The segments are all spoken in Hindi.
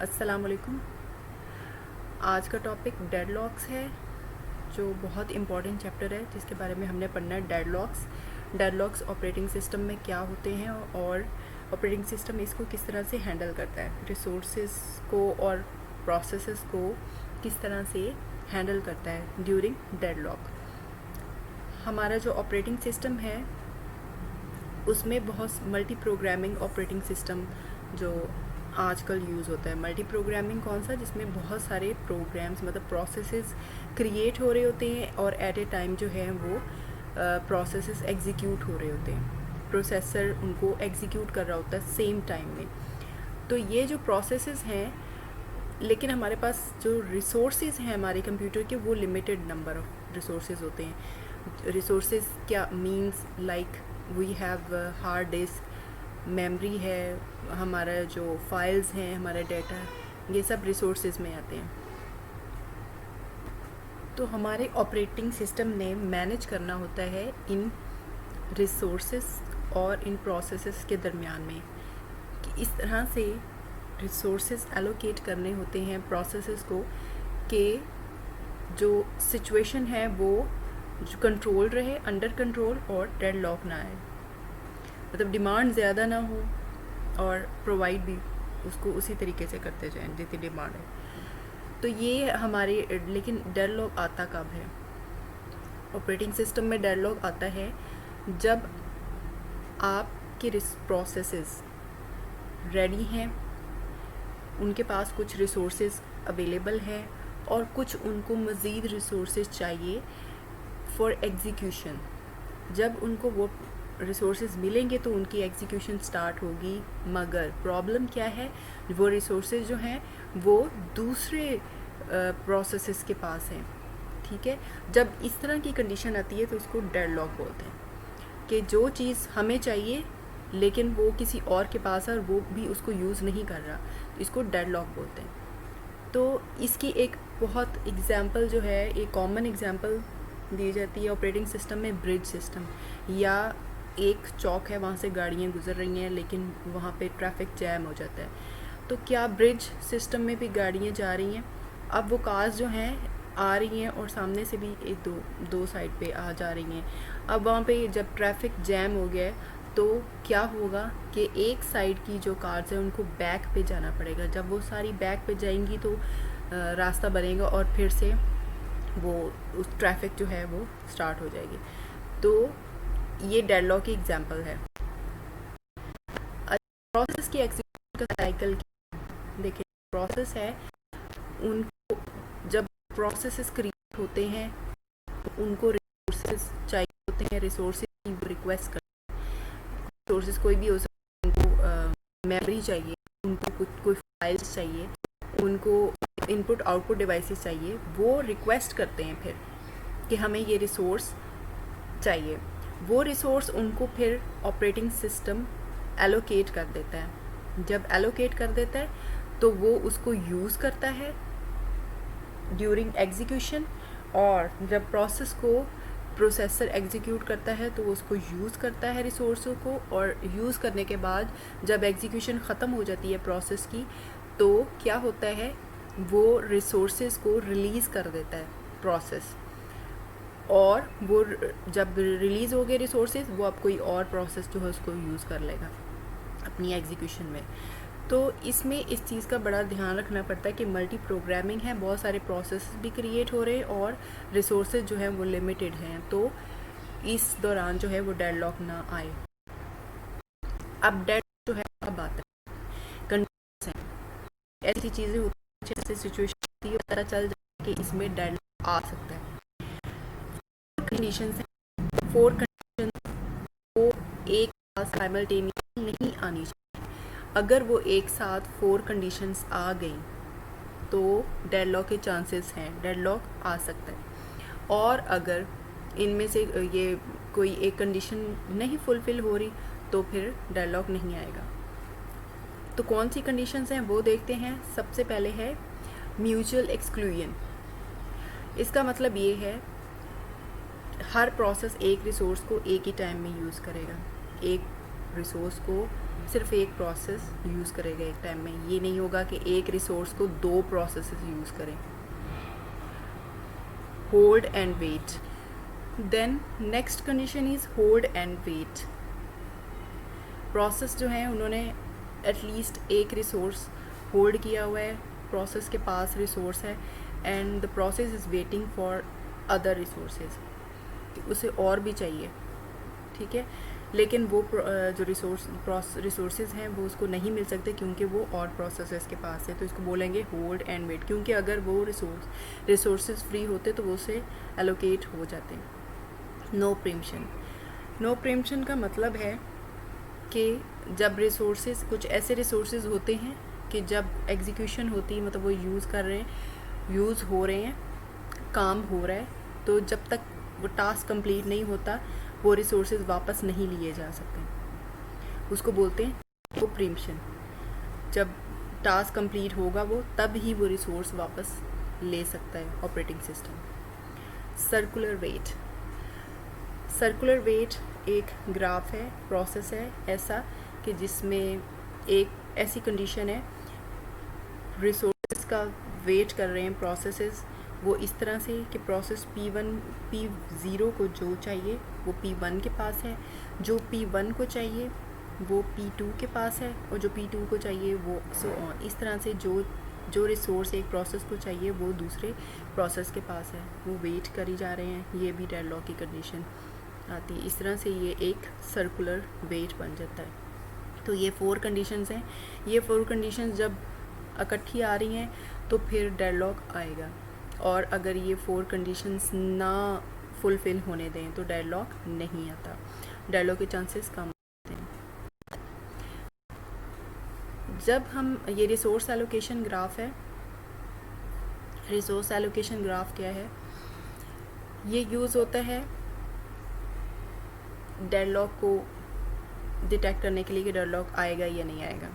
अस्सलाम वालेकुम। आज का टॉपिक डेडलॉक्स है, जो बहुत इम्पॉर्टेंट चैप्टर है जिसके बारे में हमने पढ़ना है। डेडलॉक्स ऑपरेटिंग सिस्टम में क्या होते हैं और ऑपरेटिंग सिस्टम इसको किस तरह से हैंडल करता है, रिसोर्सेज को और प्रोसेसेस को किस तरह से हैंडल करता है ड्यूरिंग डेडलॉक। हमारा जो ऑपरेटिंग सिस्टम है उसमें बहुत मल्टी प्रोग्रामिंग ऑपरेटिंग सिस्टम जो आजकल यूज़ होता है। मल्टी प्रोग्रामिंग कौन सा, जिसमें बहुत सारे प्रोग्राम्स मतलब प्रोसेसेस क्रिएट हो रहे होते हैं और एट ए टाइम जो है वो प्रोसेसेस एग्जीक्यूट हो रहे होते हैं। प्रोसेसर उनको एग्जीक्यूट कर रहा होता है सेम टाइम में। तो ये जो प्रोसेसेस हैं, लेकिन हमारे पास जो रिसोर्सेज हैं हमारे कंप्यूटर के, वो लिमिटेड नंबर ऑफ रिसोर्सेज होते हैं। रिसोर्सेज क्या means, like we have hard disk, memory है, हमारा जो फाइल्स हैं, हमारा डेटा, ये सब रिसोर्सेज में आते हैं। तो हमारे ऑपरेटिंग सिस्टम ने मैनेज करना होता है इन रिसोर्सेज और इन प्रोसेसेस के दरमियान में, कि इस तरह से रिसोर्सेज एलोकेट करने होते हैं प्रोसेसेस को कि जो सिचुएशन है वो जो कंट्रोल रहे, अंडर कंट्रोल, और डेडलॉक ना आए, मतलब डिमांड ज़्यादा ना हो और प्रोवाइड भी उसको उसी तरीके से करते जाएं जितनी डिमांड है। तो ये हमारे, लेकिन डेडलॉक आता कब है? ऑपरेटिंग सिस्टम में डेडलॉक आता है जब आपके प्रोसेसेस रेडी हैं, उनके पास कुछ रिसोर्सेज अवेलेबल है और कुछ उनको मज़ीद रिसोर्सेज चाहिए फॉर एग्जीक्यूशन। जब उनको वो रिसोर्सेज मिलेंगे तो उनकी एग्जीक्यूशन स्टार्ट होगी। मगर प्रॉब्लम क्या है, वो रिसोर्सेज जो हैं वो दूसरे प्रोसेसेस के पास हैं। ठीक है, जब इस तरह की कंडीशन आती है तो इसको डेडलॉक बोलते हैं, कि जो चीज़ हमें चाहिए लेकिन वो किसी और के पास है और वो भी उसको यूज़ नहीं कर रहा, तो इसको डेडलॉक बोलते हैं। तो इसकी एक बहुत एग्जांपल जो है, एक कॉमन एग्जांपल दी जाती है ऑपरेटिंग सिस्टम में, ब्रिज सिस्टम। या एक चौक है, वहाँ से गाड़ियाँ गुजर रही हैं लेकिन वहाँ पे ट्रैफिक जैम हो जाता है, तो क्या ब्रिज सिस्टम में भी गाड़ियाँ जा रही हैं? अब वो कार्स जो हैं आ रही हैं और सामने से भी एक दो साइड पे आ जा रही हैं। अब वहाँ पे जब ट्रैफिक जैम हो गया तो क्या होगा कि एक साइड की जो कार्स हैं उनको बैक पे जाना पड़ेगा। जब वो सारी बैक पे जाएंगी तो रास्ता बनेगा और फिर से वो उस ट्रैफिक जो है वो स्टार्ट हो जाएगी। तो ये डेडलॉक की एग्जांपल है। प्रोसेस की एग्जीक्यूशन का साइकिल देखिए, प्रोसेस है, उनको जब प्रोसेसेस क्रिएट होते हैं उनको रिसोर्सेज चाहिए होते हैं, रिसोर्सेज की वो रिक्वेस्ट करते हैं। रिसोर्सेज कोई भी हो सकता है, उनको मेमोरी चाहिए, उनको कुछ कोई फाइल्स चाहिए, उनको इनपुट आउटपुट डिवाइसेस चाहिए, वो रिक्वेस्ट करते हैं फिर कि हमें ये रिसोर्स चाहिए। वो रिसोर्स उनको फिर ऑपरेटिंग सिस्टम एलोकेट कर देता है। जब एलोकेट कर देता है तो वो उसको यूज़ करता है ड्यूरिंग एग्जीक्यूशन, और जब प्रोसेस को प्रोसेसर एग्जीक्यूट करता है तो उसको यूज़ करता है रिसोर्सों को, और यूज़ करने के बाद जब एग्जीक्यूशन ख़त्म हो जाती है प्रोसेस की, तो क्या होता है, वो रिसोर्सेज को रिलीज़ कर देता है प्रोसेस, और वो जब रिलीज़ हो गए रिसोर्सेज, वो अब कोई और प्रोसेस जो है उसको यूज़ कर लेगा अपनी एग्जीक्यूशन में। तो इसमें इस चीज़ का बड़ा ध्यान रखना पड़ता है कि मल्टी प्रोग्रामिंग है, बहुत सारे प्रोसेस भी क्रिएट हो रहे हैं और रिसोर्सेज जो हैं वो लिमिटेड हैं, तो इस दौरान जो है वो डेडलॉक ना आए। अब डेडलॉक जो है अब आता है कंडीशंस हैं, ऐसी चीज़ें होती हैं, जैसे सिचुएशन होती है, पता चल जाए कि इसमें डेडलॉक आ सकता है। कंडीशंस हैं, 4 कंडीशंस को एक साथ साइमल्टेनियस नहीं आनी चाहिए। अगर वो एक साथ 4 कंडीशंस आ गई तो डेडलॉक के चांसेस हैं, डेडलॉक आ सकता है। और अगर इनमें से ये कोई एक कंडीशन नहीं फुलफ़िल हो रही तो फिर डेडलॉक नहीं आएगा। तो कौन सी कंडीशंस हैं वो देखते हैं। सबसे पहले है म्यूचुअल एक्सक्लूजन। इसका मतलब ये है, हर प्रोसेस एक रिसोर्स को एक ही टाइम में यूज़ करेगा। एक रिसोर्स को सिर्फ एक प्रोसेस यूज़ करेगा एक टाइम में। ये नहीं होगा कि एक रिसोर्स को दो प्रोसेसेस यूज़ करें। Hold and wait. Then next condition is hold and wait. Process जो है उन्होंने एटलीस्ट एक रिसोर्स होल्ड किया हुआ है, प्रोसेस के पास रिसोर्स है and the process is waiting for other resources, उसे और भी चाहिए, ठीक है, लेकिन वो जो रिसोर्सेज हैं वो उसको नहीं मिल सकते क्योंकि वो और प्रोसेसेस के पास है, तो इसको बोलेंगे होल्ड एंड वेट। क्योंकि अगर वो रिसोर्सेज फ्री होते तो वो उसे एलोकेट हो जाते हैं। नो प्रीम्पशन। नो प्रीम्पशन का मतलब है कि जब रिसोर्सेज, कुछ ऐसे रिसोर्सेज होते हैं कि जब एग्जीक्यूशन होती है, मतलब वो यूज़ हो रहे हैं, काम हो रहा है, तो जब तक वो टास्क कंप्लीट नहीं होता वो रिसोर्सेज वापस नहीं लिए जा सकते, उसको बोलते हैं वो प्रीम्पशन। जब टास्क कंप्लीट होगा वो, तब ही वो रिसोर्स वापस ले सकता है operating system. Circular wait. Circular wait एक ग्राफ है, प्रोसेस है ऐसा कि जिसमें एक ऐसी कंडीशन है, रिसोर्सेज का वेट कर रहे हैं प्रोसेसेस, वो इस तरह से कि प्रोसेस P0 को जो चाहिए वो P1 के पास है, जो P1 को चाहिए वो P2 के पास है, और जो P2 को चाहिए वो सो ऑन। इस तरह से जो रिसोर्स एक प्रोसेस को चाहिए वो दूसरे प्रोसेस के पास है, वो वेट करी जा रहे हैं। ये भी डेडलॉक की कंडीशन आती है। इस तरह से ये एक सर्कुलर वेट बन जाता है। तो ये 4 कंडीशंस हैं। ये 4 कंडीशंस जब इकट्ठी आ रही हैं तो फिर डेडलॉक आएगा, और अगर ये 4 कंडीशंस ना फुलफ़िल होने दें तो डेडलॉक नहीं आता, डेडलॉक के चांसेस कम होते हैं। जब हम ये रिसोर्स एलोकेशन ग्राफ है, रिसोर्स एलोकेशन ग्राफ क्या है, ये यूज़ होता है डेडलॉक को डिटेक्ट करने के लिए कि डेडलॉक आएगा या नहीं आएगा।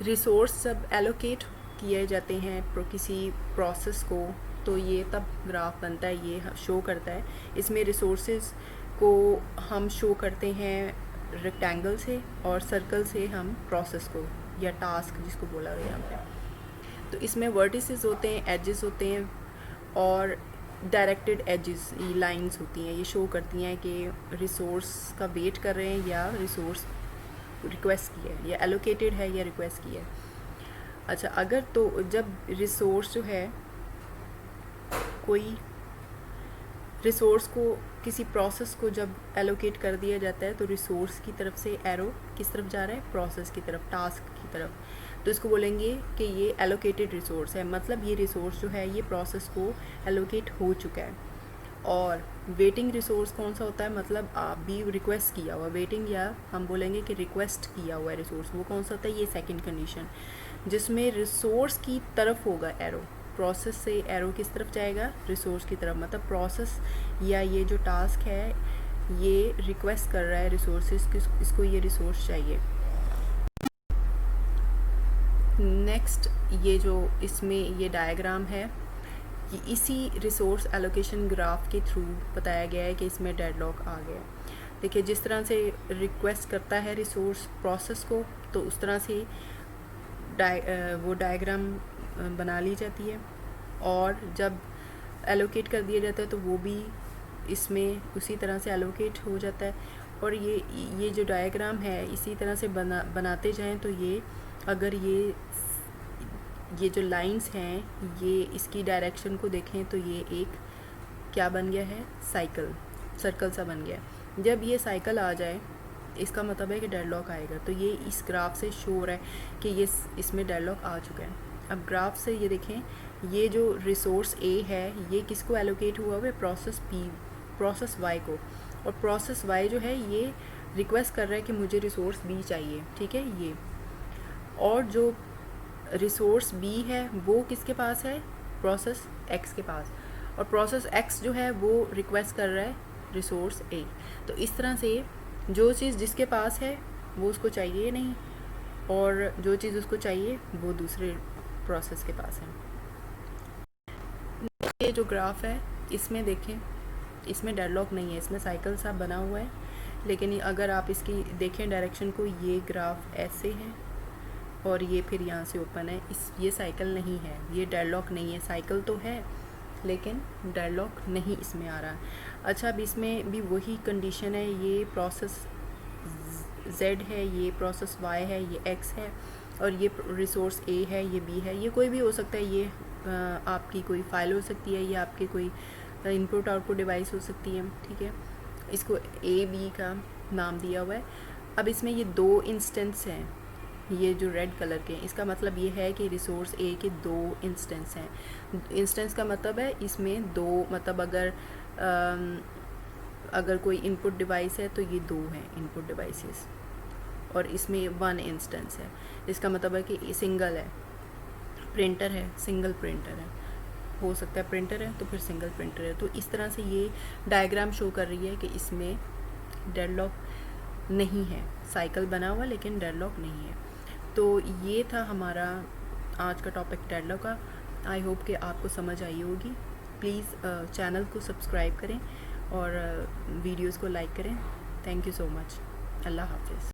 रिसोर्स जब एलोकेट किए जाते हैं किसी प्रोसेस को, तो ये तब ग्राफ बनता है, ये शो करता है। इसमें रिसोर्सेज को हम शो करते हैं रेक्टेंगल से, और सर्कल से हम प्रोसेस को या टास्क जिसको बोला गया यहाँ पे। तो इसमें वर्टिसेस होते हैं, एजेस होते हैं, और डायरेक्टेड एजेस, ये लाइंस होती हैं, ये शो करती हैं कि रिसोर्स का वेट कर रहे हैं या रिसोर्स रिक्वेस्ट किया है, या एलोकेटेड है या रिक्वेस्ट किया है। अच्छा, अगर तो जब रिसोर्स जो है, कोई रिसोर्स को किसी प्रोसेस को जब एलोकेट कर दिया जाता है तो रिसोर्स की तरफ से एरो किस तरफ जा रहा है, प्रोसेस की तरफ, टास्क की तरफ। तो इसको बोलेंगे कि ये एलोकेटेड रिसोर्स है, मतलब ये रिसोर्स जो है ये प्रोसेस को एलोकेट हो चुका है। और वेटिंग रिसोर्स कौन सा होता है, मतलब आप भी रिक्वेस्ट किया हुआ, वेटिंग या हम बोलेंगे कि रिक्वेस्ट किया हुआ रिसोर्स, वो कौन सा होता है, ये सेकंड कंडीशन, जिसमें रिसोर्स की तरफ होगा एरो, प्रोसेस से एरो किस तरफ जाएगा, रिसोर्स की तरफ। मतलब प्रोसेस या ये जो टास्क है ये रिक्वेस्ट कर रहा है रिसोर्सेज, इसको ये रिसोर्स चाहिए। नेक्स्ट, ये जो इसमें ये डायग्राम है, ये इसी रिसोर्स एलोकेशन ग्राफ के थ्रू बताया गया है कि इसमें डेडलॉक आ गया। देखिए, जिस तरह से रिक्वेस्ट करता है रिसोर्स प्रोसेस को, तो उस तरह से वो डायग्राम बना ली जाती है, और जब एलोकेट कर दिया जाता है तो वो भी इसमें उसी तरह से एलोकेट हो जाता है। और ये जो डायग्राम है इसी तरह से बनाते जाएं तो ये, अगर ये जो लाइंस हैं ये इसकी डायरेक्शन को देखें तो ये एक क्या बन गया है, सर्कल सा बन गया। जब ये साइकिल आ जाए इसका मतलब है कि डेडलॉक आएगा। तो ये इस ग्राफ से शो हो रहा है कि ये इसमें डेडलॉक आ चुका है। अब ग्राफ से ये देखें, ये जो रिसोर्स ए है ये किसको एलोकेट हुआ हुआ है, प्रोसेस वाई को, और प्रोसेस वाई जो है ये रिक्वेस्ट कर रहा है कि मुझे रिसोर्स बी चाहिए, ठीक है ये। और जो रिसोर्स बी है वो किसके पास है, प्रोसेस एक्स के पास, और प्रोसेस एक्स जो है वो रिक्वेस्ट कर रहा है रिसोर्स ए। तो इस तरह से जो चीज़ जिसके पास है वो उसको चाहिए नहीं, और जो चीज़ उसको चाहिए वो दूसरे प्रोसेस के पास है। ये जो ग्राफ है इसमें देखें, इसमें डेडलॉक नहीं है, इसमें साइकिल सा बना हुआ है लेकिन अगर आप इसकी देखें डायरेक्शन को, ये ग्राफ ऐसे है और ये फिर यहाँ से ओपन है, ये साइकिल नहीं है, ये डेडलॉक नहीं है। साइकिल तो है लेकिन डेडलॉक नहीं इसमें आ रहा है। अच्छा, अब इसमें भी वही कंडीशन है, ये प्रोसेस Z है, ये प्रोसेस Y है, ये X है और ये रिसोर्स A है, ये B है। ये कोई भी हो सकता है, ये आपकी कोई फाइल हो सकती है, ये आपके कोई इनपुट आउटपुट डिवाइस हो सकती है, ठीक है। इसको A B का नाम दिया हुआ है। अब इसमें ये 2 इंस्टेंस हैं, ये जो रेड कलर के हैं, इसका मतलब ये है कि रिसोर्स A के 2 इंस्टेंस हैं। इंस्टेंस का मतलब है इसमें 2, मतलब अगर कोई इनपुट डिवाइस है तो ये 2 हैं इनपुट डिवाइसेस और इसमें 1 इंस्टेंस है। इसका मतलब है कि सिंगल है, प्रिंटर है, सिंगल प्रिंटर है, हो सकता है प्रिंटर है तो फिर सिंगल प्रिंटर है। तो इस तरह से ये डायग्राम शो कर रही है कि इसमें डेडलॉक नहीं है, साइकिल बना हुआ लेकिन डेडलॉक नहीं है। तो ये था हमारा आज का टॉपिक डेडलॉक का। आई होप कि आपको समझ आई होगी। प्लीज़ चैनल को सब्सक्राइब करें और वीडियोस को लाइक करें। Thank you so much. अल्लाह हाफिज़।